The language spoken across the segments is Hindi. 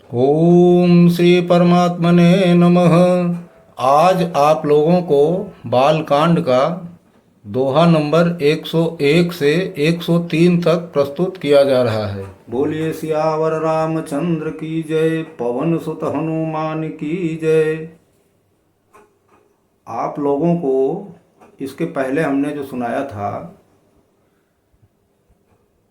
ओम श्री परमात्मने नमः। आज आप लोगों को बालकांड का दोहा नंबर 101 से 103 तक प्रस्तुत किया जा रहा है। बोलिए सियावर रामचंद्र की जय, पवन सुत हनुमान की जय। आप लोगों को इसके पहले हमने जो सुनाया था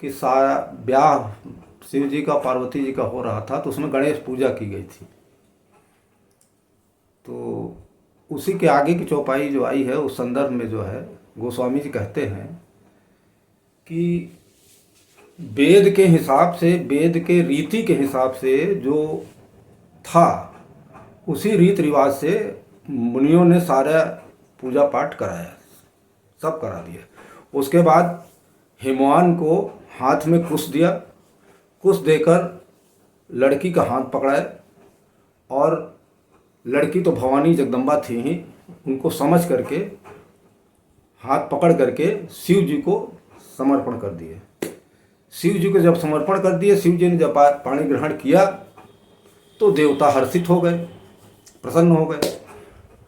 कि सारा ब्याह शिव जी का पार्वती जी का हो रहा था, तो उसमें गणेश पूजा की गई थी। तो उसी के आगे की चौपाई जो आई है उस संदर्भ में जो है गोस्वामी जी कहते हैं कि वेद के हिसाब से, वेद के रीति के हिसाब से जो था उसी रीत रिवाज से मुनियों ने सारा पूजा पाठ कराया, सब करा दिया। उसके बाद हिमवान को हाथ में कुश दिया, कुश देकर लड़की का हाथ पकड़ाए, और लड़की तो भवानी जगदम्बा थी ही, उनको समझ करके हाथ पकड़ करके शिव जी को समर्पण कर दिए। शिव जी को जब समर्पण कर दिए, शिव जी ने जब पाणी ग्रहण किया तो देवता हर्षित हो गए, प्रसन्न हो गए,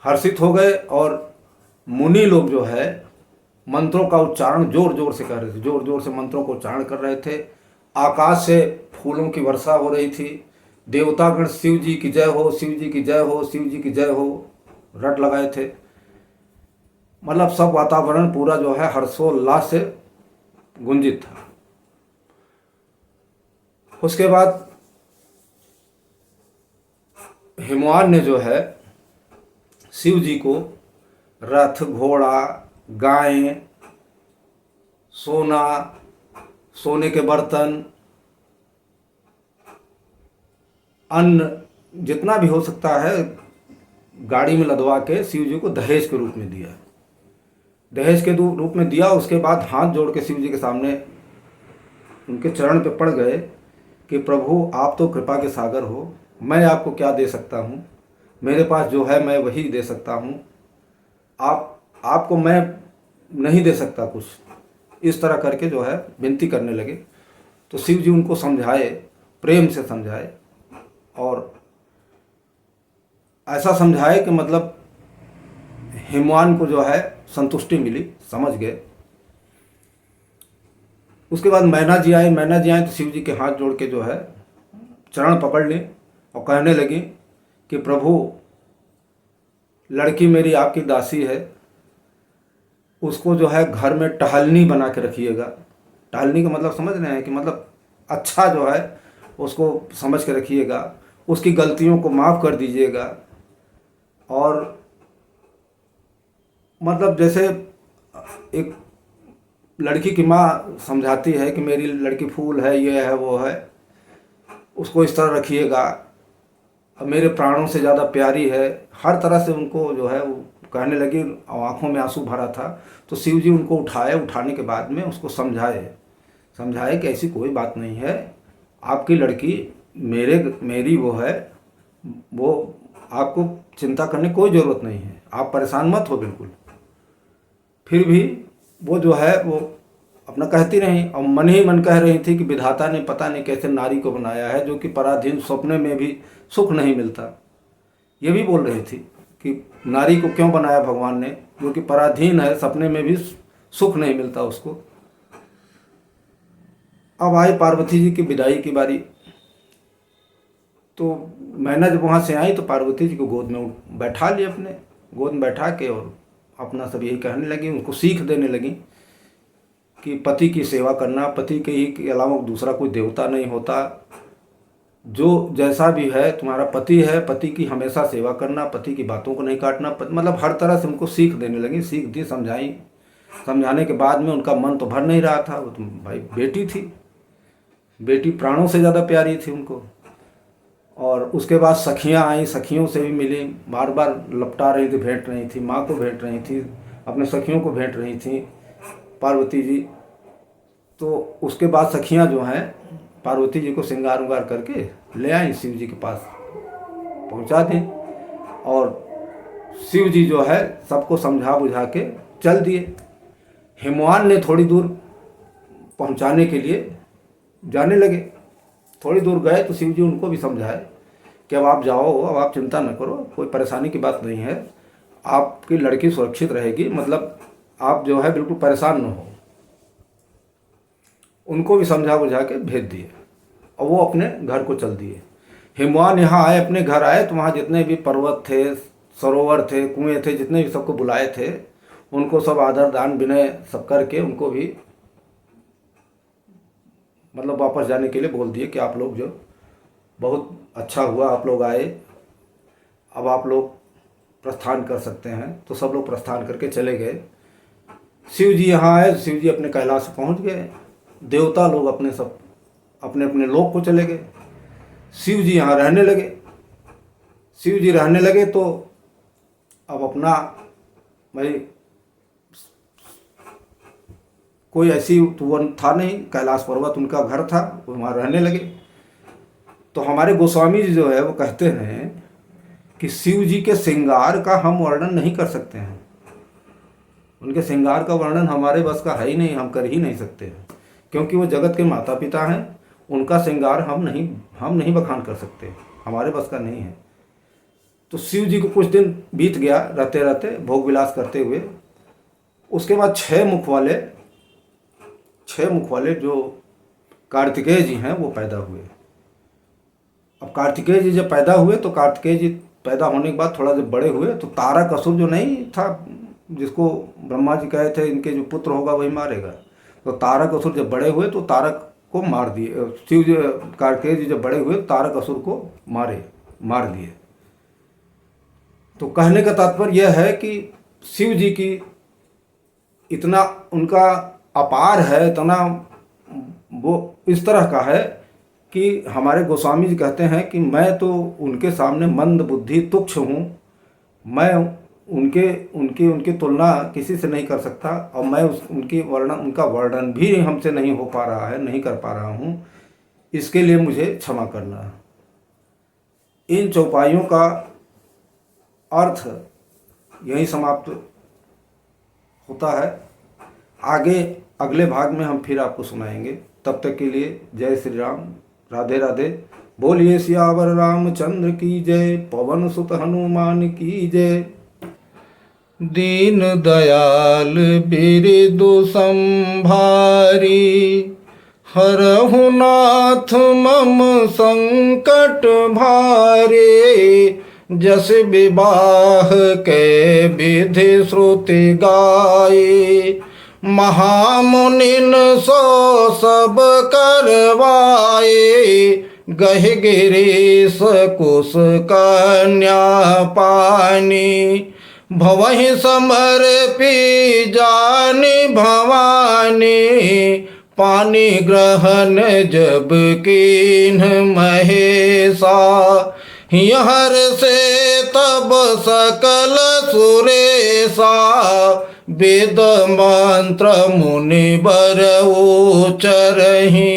हर्षित हो गए। और मुनि लोग जो है मंत्रों का उच्चारण जोर जोर से कर रहे थे, जोर जोर से मंत्रों को उच्चारण कर रहे थे। आकाश से फूलों की वर्षा हो रही थी। देवतागण शिव जी की जय हो, शिव जी की जय हो, शिव जी की जय हो रट लगाए थे। मतलब सब वातावरण पूरा जो है हर्षोल्लास से गुंजित था। उसके बाद हिमवान ने जो है शिव जी को रथ, घोड़ा, गायें, सोना, सोने के बर्तन, अन्न, जितना भी हो सकता है गाड़ी में लदवा के शिव जी को दहेज के रूप में दिया। दहेज के रूप में दिया। उसके बाद हाथ जोड़ के शिव जी के सामने उनके चरण पे पड़ गए कि प्रभु आप तो कृपा के सागर हो, मैं आपको क्या दे सकता हूँ, मेरे पास जो है मैं वही दे सकता हूँ, आपको मैं नहीं दे सकता कुछ। इस तरह करके जो है विनती करने लगे। तो शिव जी उनको समझाए, प्रेम से समझाए, और ऐसा समझाए कि मतलब हिमवान को जो है संतुष्टि मिली, समझ गए। उसके बाद मैना जी आए। मैना जी आए तो शिव जी के हाथ जोड़ के जो है चरण पकड़ लें और कहने लगे कि प्रभु लड़की मेरी आपकी दासी है, उसको जो है घर में टहलनी बना के रखिएगा। टहलनी का मतलब समझ रहे हैं कि मतलब अच्छा जो है उसको समझ के रखिएगा, उसकी गलतियों को माफ़ कर दीजिएगा। और मतलब जैसे एक लड़की की माँ समझाती है कि मेरी लड़की फूल है, ये है, वो है, उसको इस तरह रखिएगा, मेरे प्राणों से ज़्यादा प्यारी है। हर तरह से उनको जो है वो कहने लगी, आँखों में आंसू भरा था। तो शिव जी उनको उठाए, उठाने के बाद में उसको समझाए कि ऐसी कोई बात नहीं है, आपकी लड़की मेरी वो है, वो आपको चिंता करने की कोई ज़रूरत नहीं है, आप परेशान मत हो बिल्कुल। फिर भी वो जो है वो अपना कहती रही, और मन ही मन कह रही थी कि विधाता ने पता नहीं कैसे नारी को बनाया है जो कि पराधीन, सपने में भी सुख नहीं मिलता। ये भी बोल रही थी कि नारी को क्यों बनाया भगवान ने, जो कि पराधीन है, सपने में भी सुख नहीं मिलता उसको। अब आई पार्वती जी की विदाई की बारी। तो मैना जब वहाँ से आई तो पार्वती जी को गोद में बैठा लिया, अपने गोद में बैठा के, और अपना सब यही कहने लगी, उनको सीख देने लगी कि पति की सेवा करना, पति के ही के अलावा दूसरा कोई देवता नहीं होता। जो जैसा भी है तुम्हारा पति है, पति की हमेशा सेवा करना, पति की बातों को नहीं काटना। मतलब हर तरह से उनको सीख देने लगी, सीख दी, समझाई। समझाने के बाद में उनका मन तो भर नहीं रहा था। वो तो भाई बेटी थी, बेटी प्राणों से ज़्यादा प्यारी थी उनको। और उसके बाद सखियाँ आई, सखियों से भी मिली, बार बार लपटा रही थी, भेंट रही थी, माँ को भेंट रही थी, अपने सखियों को भेंट रही थी पार्वती जी। तो उसके बाद सखियाँ जो हैं पार्वती जी को श्रृंगार उंगार करके ले आई, शिव जी के पास पहुंचा दी। और शिव जी जो है सबको समझा बुझा के चल दिए। हिमवान ने थोड़ी दूर पहुंचाने के लिए जाने लगे। थोड़ी दूर गए तो शिव जी उनको भी समझाए कि अब आप जाओ, अब आप चिंता न करो, कोई परेशानी की बात नहीं है, आपकी लड़की सुरक्षित रहेगी, मतलब आप जो है बिल्कुल परेशान न हो। उनको भी समझा बुझा के भेज दिए और वो अपने घर को चल दिए। हिमवान यहाँ आए, अपने घर आए, तो वहाँ जितने भी पर्वत थे, सरोवर थे, कुएँ थे, जितने भी सबको बुलाए थे, उनको सब आदर दान विनय सब करके उनको भी मतलब वापस जाने के लिए बोल दिए कि आप लोग जो बहुत अच्छा हुआ आप लोग आए, अब आप लोग प्रस्थान कर सकते हैं। तो सब लोग प्रस्थान करके चले गए। शिव जी यहाँ आए, शिव जी अपने कैलाश पहुँच गए। देवता लोग अपने सब अपने अपने लोक को चले गए। शिव जी यहाँ रहने लगे। शिव जी रहने लगे तो अब अपना भाई कोई ऐसी तो वो था नहीं, कैलाश पर्वत उनका घर था, वो वहाँ रहने लगे। तो हमारे गोस्वामी जी जो है वो कहते हैं कि शिव जी के श्रृंगार का हम वर्णन नहीं कर सकते हैं। उनके श्रृंगार का वर्णन हमारे बस का है ही नहीं, हम कर ही नहीं सकते हैं, क्योंकि वो जगत के माता पिता हैं। उनका श्रृंगार हम नहीं बखान कर सकते, हमारे बस का नहीं है। तो शिव जी को कुछ दिन बीत गया रहते रहते भोग विलास करते हुए। उसके बाद 6 मुख वाले जो कार्तिकेय जी हैं वो पैदा हुए। अब कार्तिकेय जी जब पैदा हुए तो कार्तिकेय जी पैदा होने के बाद थोड़ा जब बड़े हुए तो तारकासुर जो नहीं था, जिसको ब्रह्मा जी कहे थे इनके जो पुत्र होगा वही मारेगा, तो तारकासुर जब बड़े हुए तो तारक को मार दिए। शिव जी कार्तिकेय जी जब बड़े हुए तो तारकासुर को मार दिए। तो कहने का तात्पर्य यह है कि शिव जी की इतना उनका अपार है, इतना वो इस तरह का है कि हमारे गोस्वामी जी कहते हैं कि मैं तो उनके सामने मंद बुद्धि तुच्छ हूँ। मैं उनकी तुलना किसी से नहीं कर सकता, और मैं उनका वर्णन भी हमसे नहीं हो पा रहा है, नहीं कर पा रहा हूँ। इसके लिए मुझे क्षमा करना। इन चौपाइयों का अर्थ यही समाप्त होता है। आगे अगले भाग में हम फिर आपको सुनाएंगे। तब तक के लिए जय श्री राम, राधे राधे। बोलिए सियावर रामचंद्र की जय, पवन सुत हनुमान की जय। दीन दयाल बिरदु संभारी, हरहु नाथ मम संकट भारे। जस विवाह के विधि श्रुति गाये, महामुनिन सो सब करवाए। गह गिरीश कुश कन्या पानी, भवहि समर्पी जानि भवानी। पानी ग्रहण जब कीन्ह महेशा, हर से तब सकल सुरेशा। वेद मंत्र मुनि बर उचरहि,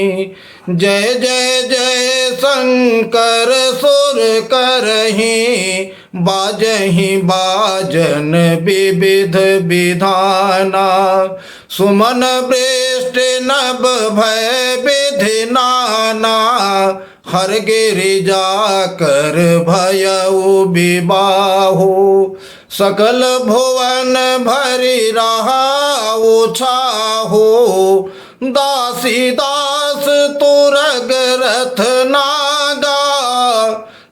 जय जय जय शंकर सुर करहि। बाजहि बाजन विविध विधाना, सुमन वृष्टि नभ भय विधि नाना। हर गिरिजा कर भयउ विबाहु, सकल भुवन भरि रहाउ छाहु। दासी दास तुरग रथ नागा,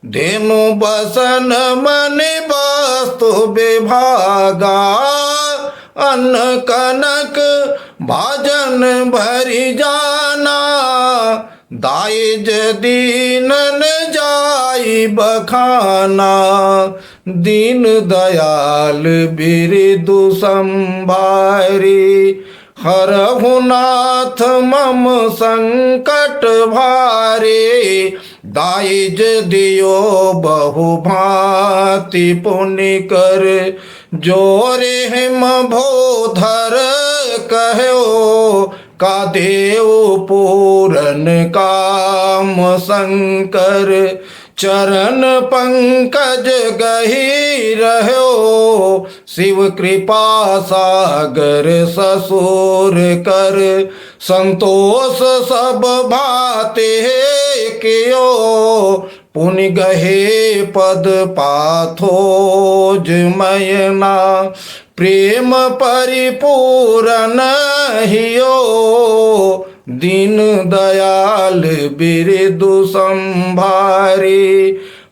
धेनु बसन मनि वस्तु विभागा। अन्न कनक भाजन भरि जाना, दाइज दीनन जाई बखाना। दीन दयाल बिरदु संभारी, हरहु नाथ मम संकट भारे। दाइज दियो बहु भांति पुनि कर, जोरे हिम भोधर कहो। का देव पूरन काम शंकर, चरण पंकज गही रहो। शिव कृपा सागर ससुर कर, संतोष सब भाते कियो। पुनि गहे पद पाथोज मयना, प्रेम परिपूरन हियो, दीन दयाल बिरदु संभारे।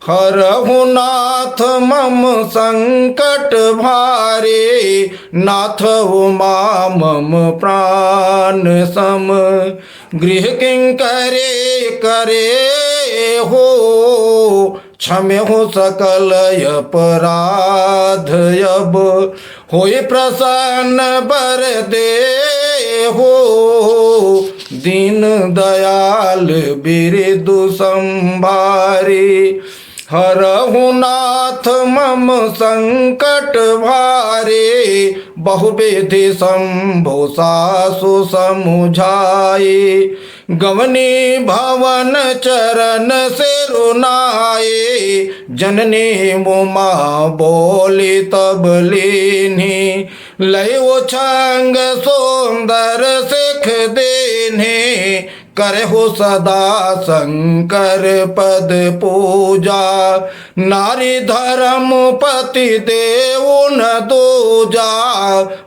हरहु नाथ मम संकट भारे, नाथ उमा मम प्राण सम, गृह किंकरे करे हो, क्षम्य हो सकल अपराध अब, होय प्रसन्न बर दे हो, दीन दयाल बिरदु संभारे। हरहु नाथ मम संकट भारे, बहुविधि शंभु सासु समुझाए, गवनी भवन चरण सिरुनाए, जननी उमा बोली तब लीन्ही, लयो छंग सुंदर सिख देने, करहु सदा शंकर पद पूजा, नारी धर्म पति देव न दूजा,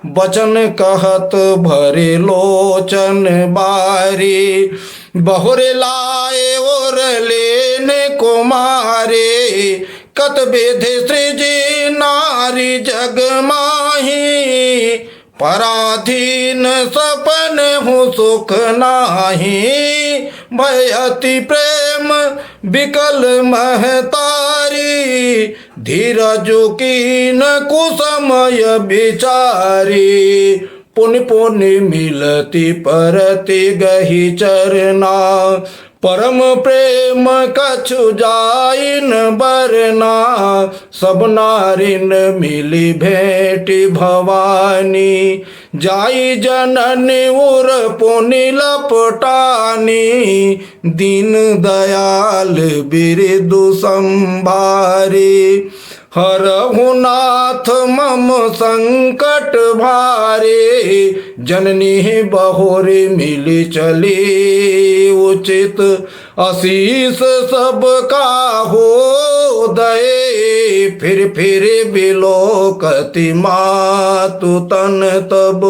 बचन कहत भरे लोचन बारी, बहुरे लाए और लेने कुमारे, कत विधि सृजी नारी जग माही, पराधीन सपन हूँ सुख नाही, भयति प्रेम विकल महतारी, धीरजु कीन कुसमय विचारी, पुनि पुनि मिलती परति गही चरना, परम प्रेम कछु जाइन बरना, सब नारिन मिली भेटी भवानी, जाई जननी उर पुनि लपटानी, दीन दयाल बिरदु संभारे। हरहु नाथ मम संकट भारे, जननी बहुरी मिली चली उचित, आशीष सब का हो दये, फिर बिलोकति मातु तन तब,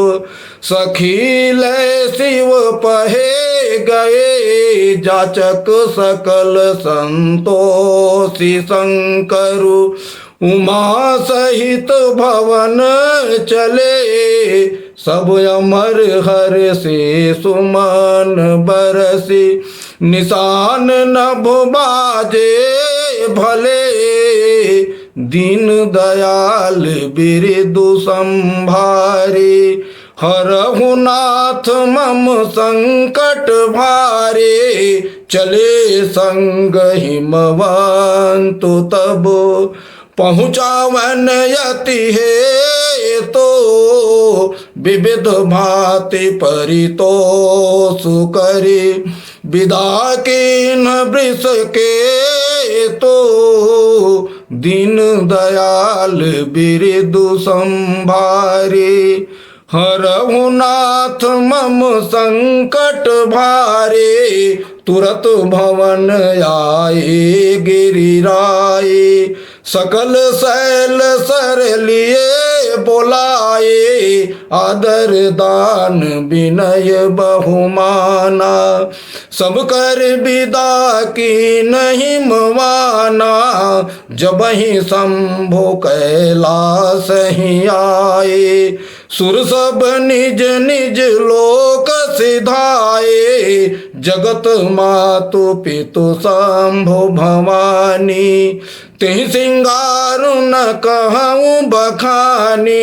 सखी लय शिव पहे गए, जाचक सकल संतोषी शंकरु, उमा सहित भवन चले, सब अमर हर से सुमन बरसी, निशान नभ बाजे भले, दीन दयाल बिरदु संभारे। हरहु नाथ मम संकट भारे, चले संग हिमवंतु तब, पहुँचावन यति है तो, विविध भांति परितोष करे, विदा कीन वृष के तो, दीन दयाल बिरदु संभारे। हरहु नाथ मम संकट भारे, तुरत भवन आए गिरिराए, सकल शैल सर लिए बोलाए, आदर दान विनय बहुमाना, सब कर विदा की नहीं मवाना, जब ही शंभु कैलाश ही आए, सुर सब निज निज लोक सिधाए, जगत मातु पितु शंभु भवानी, तिहि सिंगारु न कहूँ बखानी,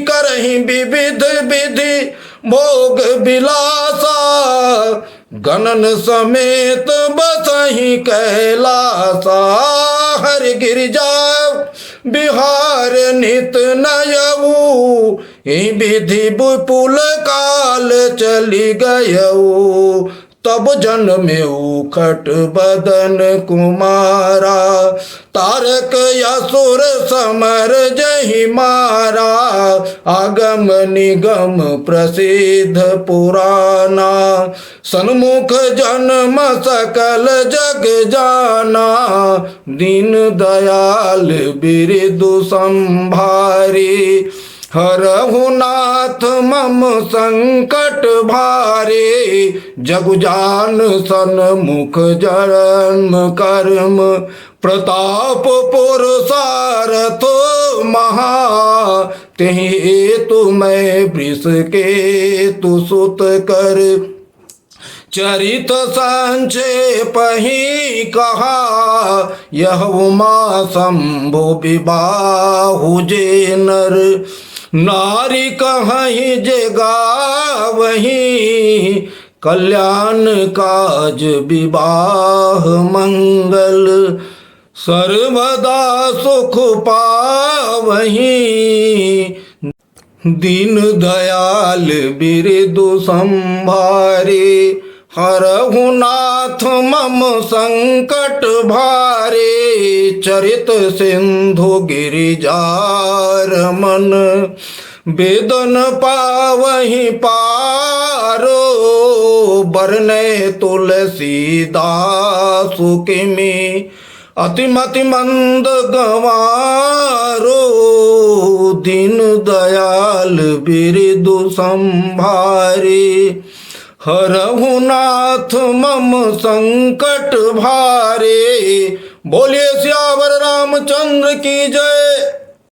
करहि विविध विधि भोग विलासा, गणन समेत बसहि कैलासा, हरि गिरिजा बिहार नित नयऊ, विधि विपुल काल चली गयऊ, तब जन्मे उखट बदन कुमारा, तारक असुर समर जहि मारा, आगम निगम प्रसिद्ध पुराना, सन्मुख जन्म सकल जग जाना, दीन दयाल बिरदु संभारे, हरहु नाथ मम संकट भारे, जगुजान सन्मुख जन्म कर्म, प्रताप पुरुषारथ महा, तेहि हेतु मैं वृष के तु सुत कर, चरित संक्षेप ही कहा, यह उमा शंभु विबाहु जे नर, नारी कहीं जे गावहीं, कल्याण काज विवाह मंगल, सर्वदा सुख पावहीं, दीन दयाल बिरदु संभारे, हरहु नाथ मम संकट भारे, चरित सिंधु गिरिजार मन, वेदन पावहि पारो, बरने तुलसीदास किमि, अतिमति मंद गंवारो, दीन दयाल बिरदु संभारे, हरहु नाथ मम संकट भारे। बोलिए सियावर रामचंद्र की जय।